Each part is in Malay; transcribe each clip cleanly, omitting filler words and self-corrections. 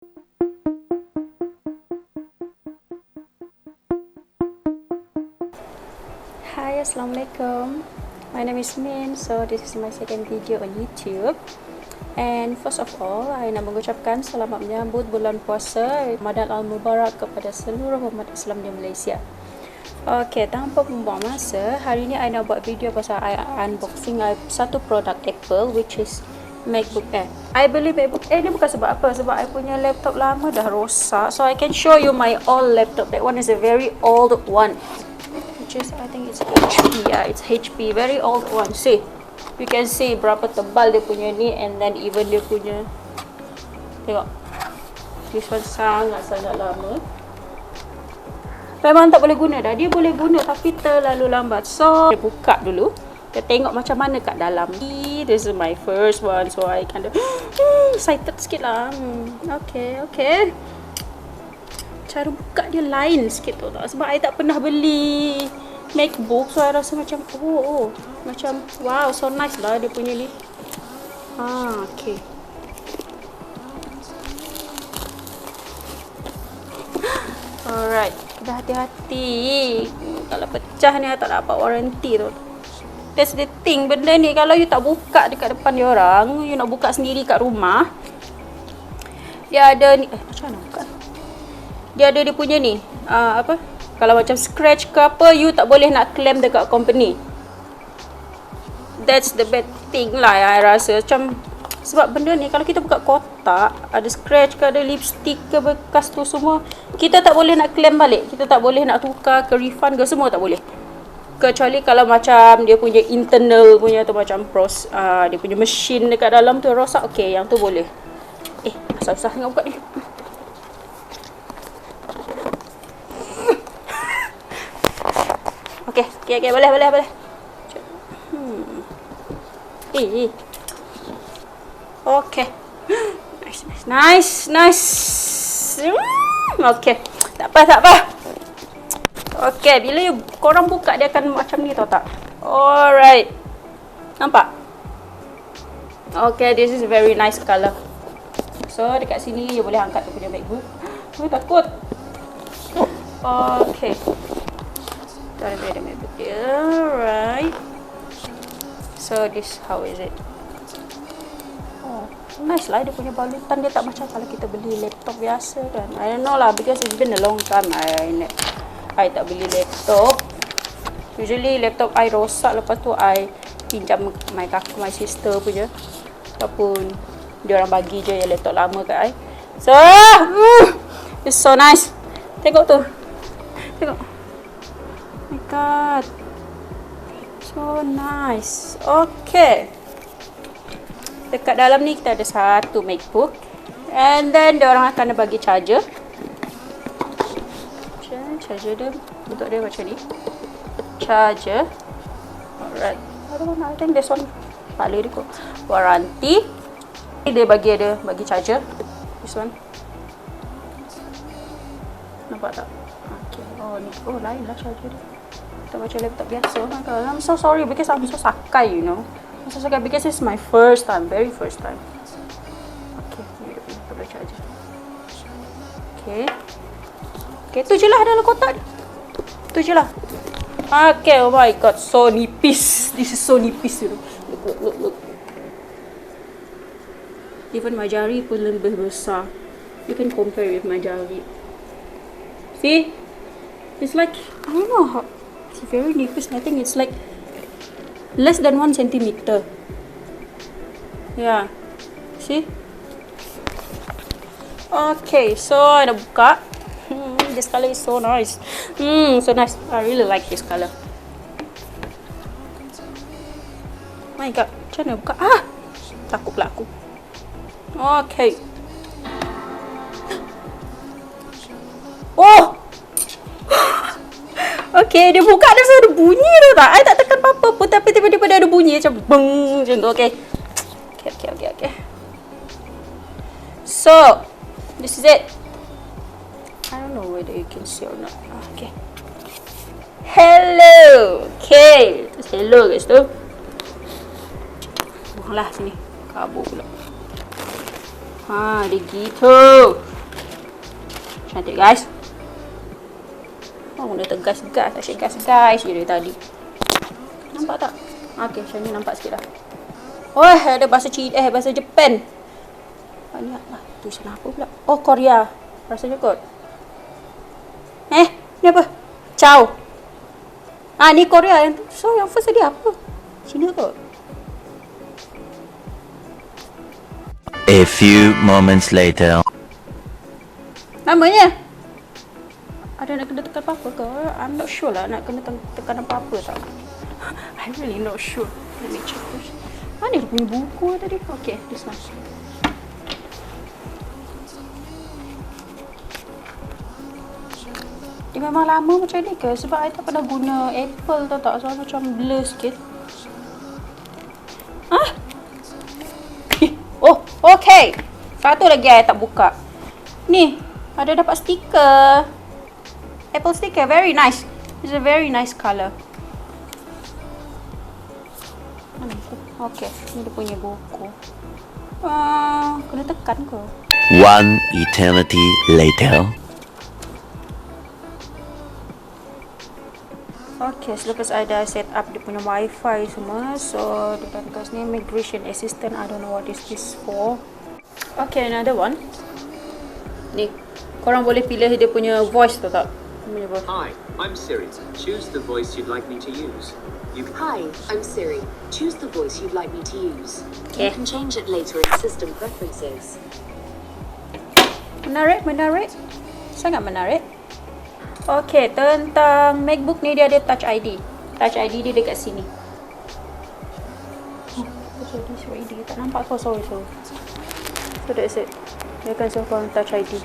Hi, Assalamualaikum. My name is Min. So this is my second video on YouTube. And first of all, I nak mengucapkan selamat menyambut bulan puasa Ramadan Al-Mubarak kepada seluruh umat Islam di Malaysia. Okay, tanpa membuang masa, hari ni I nak buat video pasal I unboxing satu produk Apple, which is MacBook Air. I beli MacBook Air ni bukan sebab apa, sebab I punya laptop lama dah rosak. So I can show you my old laptop. That one is a very old one. I think it's HP. Yeah, it's HP. Very old one. See, you can see berapa tebal dia punya ni, and then even dia punya, tengok, this one sangat-sangat lama. Memang tak boleh guna dah. Dia boleh guna tapi terlalu lambat. So, kita buka dulu. Kita tengok macam mana kat dalam. This is my first one. So, I kind of excited sikit lah. Okay. Cara buka dia lain sikit tu tak, sebab I tak pernah beli MacBook, so I rasa macam macam wow, so nice lah dia punya ni. Okay. Alright, kena hati-hati. Kalau pecah ni tak dapat warranty tu. That's the thing, benda ni kalau you tak buka dekat depan dia orang, you nak buka sendiri kat rumah, dia ada ni, macam mana buka? Dia ada dia punya ni, kalau macam scratch ke apa, you tak boleh nak claim dekat company. That's the bad thing lah, I rasa. Macam, sebab benda ni kalau kita buka kotak, ada scratch ke, ada lipstick ke, bekas tu semua, kita tak boleh nak claim balik. Kita tak boleh nak tukar ke refund ke, semua tak boleh. Kecuali kalau macam dia punya internal punya tu, macam dia punya mesin dekat dalam tu rosak, okay, yang tu boleh. Susah nak buka ni. Okay, boleh. Okay. Nice. Okay. Tak apa. Okay, bila korang buka dia akan macam ni, tau tak? Alright. Nampak? Okay, this is very nice color. So, dekat sini you boleh angkat tu punya MacBook. Takut. Okay. Dah ada MacBook dia. Right. So this how is it? Nice lah dia punya balutan. Dia tak macam kalau kita beli laptop biasa kan. I don't know lah, because it's been a long time I tak beli laptop. Usually laptop I rosak, lepas tu I pinjam my sister punya, ataupun dia orang bagi je yang laptop lama kat I. So it's so nice. Tengok tu. Tengok. Oh my god, so nice. Okay, dekat dalam ni kita ada satu MacBook, and then dia orang akan bagi charger. Charger dia, bentuk dia macam ni. Charger. Alright, I think this one paling dia kot. Warranty. Dia bagi charger. This one. Nampak tak? Okay. Ni. Lain lah charger dia. Tak macam laptop biasa. I'm so sorry because I'm so sakai, you know. I'm so sakai because it's my first time, very first time. Okay, ni dia punya charger. Okay, tu je lah dalam kotak ni. Tu je lah. Okay, oh my god, so nipis. This is so nipis, you know. Look. Even my jari pun lebih besar. You can compare with my jari. See? It's like, I don't know how. It's very nipis. I think it's like less than 1 centimeter. Yeah. See? Okay, so I dah buka. This color is so nice. So nice. I really like this color. My god, macam mana buka? Takut pula aku. Okay. Okay, dia buka dia ada bunyi tu tak? I tak tekan apa-apa pun, tapi tiba-tiba dia ada bunyi macam beng macam tu. Okay. So, this is it. I don't know whether you can see or not. Okay. Hello. Okay. Hello guys tu. Buanglah sini. Kabur pula. Dia gitu. Cantik guys. Oh, dia tegas gas. Tak gas guys je dari tadi. Nampak tak? Okay, macam ni nampak sikit dah. Oh, ada bahasa bahasa Jepun. Banyak lah. Tulisan apa pula? Oh, Korea. Rasanya kot. Ni apa? Ciao. Ni Korea yang tu. So, yang first tadi apa? Cina kot. A few moments later. Namanya? Ada nak kena tekan apa-apa ke? I'm not sure lah nak kena tekan apa-apa tak. I'm really not sure. Let me check first. Mana dia punya buku tadi? Okay, this one. Dia memang lama macam ni ke? Sebab I tak pernah guna Apple tau tak? So macam blur sikit. Oh, okay. Satu lagi I tak buka. Ni, ada dapat stiker. Apple sticker, very nice. It's a very nice color. Okay, ni dia punya buku. Kena tekan ke? One eternity later. Okay, selepas I dah set up dia punya wifi semua. So, dekat ni migration assistant. I don't know what is this for. Okay, another one. Ni, korang boleh pilih dia punya voice tu tak? Hi, I'm Siri. Choose the voice you'd like me to use. Hi, I'm Siri. Choose the voice you'd like me to use. Okay. You can change it later in system preferences. Menarik. Sangat menarik. Okay, tentang MacBook ni dia ada Touch ID. Touch ID dia dekat sini. Ready. Tak nampak kau, sorry. So that's it. Dia akan suruh korang Touch ID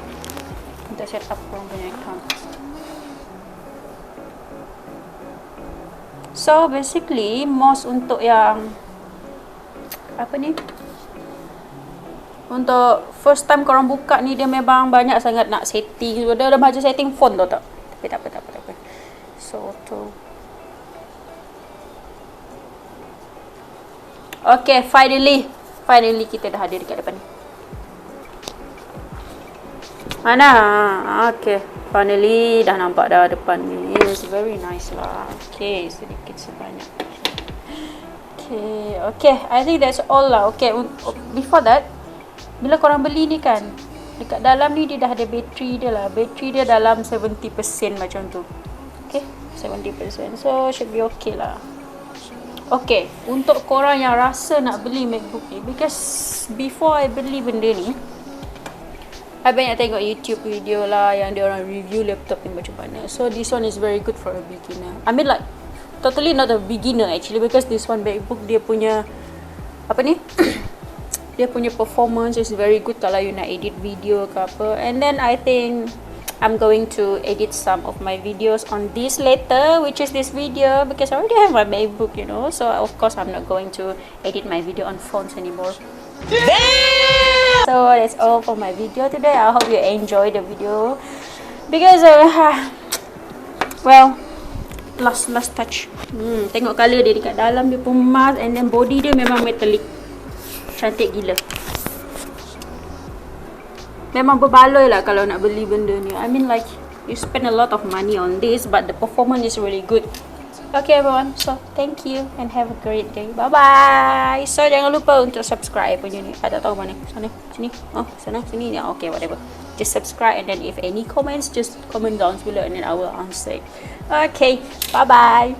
untuk set up korang punya account. So basically mouse untuk yang apa ni, untuk first time korang buka ni, dia memang banyak sangat nak setting. Dia ada macam setting font tau tak? Tapi tak apa. So auto. Okay, finally kita dah ada dekat depan ni. Mana? Okay, finally dah nampak dah depan ni. It's very nice lah. Okay, sedikit sebanyak. Okay, I think that's all lah. Okay, before that, bila korang beli ni kan, dekat dalam ni dia dah ada bateri dia lah. Bateri dia dalam 70% macam tu. Okay, 70%. So, should be okay lah. Okay, untuk korang yang rasa nak beli MacBook ni, because before I beli benda ni, I banyak tengok YouTube video lah yang dia orang review laptop ni macam mana. So this one is very good for a beginner. I mean like totally not a beginner actually, because this one MacBook dia punya apa ni? Dia punya performance is very good kalau you nak edit video ke apa. And then I think I'm going to edit some of my videos on this later, which is this video, because I already have my MacBook, you know. So of course I'm not going to edit my video on phones anymore. So that's all for my video today. I hope you enjoy the video, because well, last touch. Tengok colour dia dekat dalam dia pun mask, and then body dia memang metallic. Cantik gila. Memang berbaloi lah kalau nak beli benda ni. I mean like you spend a lot of money on this, but the performance is really good. Okay everyone, so thank you and have a great day. Bye bye. So jangan lupa untuk subscribe punya ni. I tak tahu mana. Sana, sini. Oh, sana, sini. Yeah, okay, whatever. Just subscribe, and then if any comments, just comment down below and then I will answer it. Okay, bye bye.